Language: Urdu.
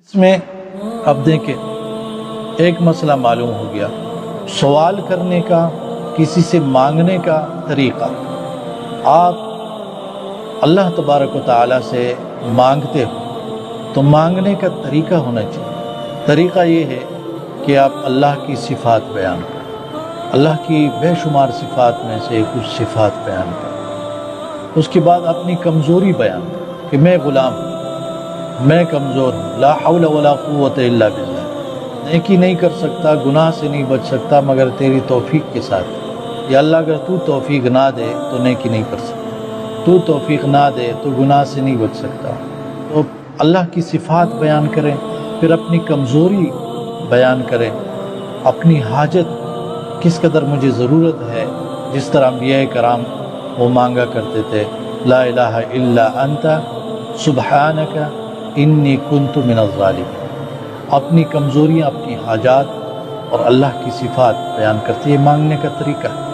اس میں اب دیکھیں ایک مسئلہ معلوم ہو گیا، سوال کرنے کا، کسی سے مانگنے کا طریقہ۔ آپ اللہ تبارک و تعالیٰ سے مانگتے ہو تو مانگنے کا طریقہ ہونا چاہیے۔ طریقہ یہ ہے کہ آپ اللہ کی صفات بیان کریں، اللہ کی بے شمار صفات میں سے کچھ صفات بیان کریں۔ اس کے بعد اپنی کمزوری بیان کریں کہ میں غلام ہوں، میں کمزور ہوں، لا حول ولا قوت الا باللہ، نیکی نہیں کر سکتا، گناہ سے نہیں بچ سکتا مگر تیری توفیق کے ساتھ۔ یا اللہ اگر تو توفیق نہ دے تو نیکی نہیں کر سکتا، تو توفیق نہ دے تو گناہ سے نہیں بچ سکتا۔ تو اللہ کی صفات بیان کریں، پھر اپنی کمزوری بیان کریں، اپنی حاجت کس قدر مجھے ضرورت ہے، جس طرح انبیاء کرام وہ مانگا کرتے تھے، لا الہ الا انت سبحانک انی کنت من الظالمین۔ اپنی کمزوریاں، اپنی حاجات اور اللہ کی صفات بیان کرتے، یہ مانگنے کا طریقہ ہے۔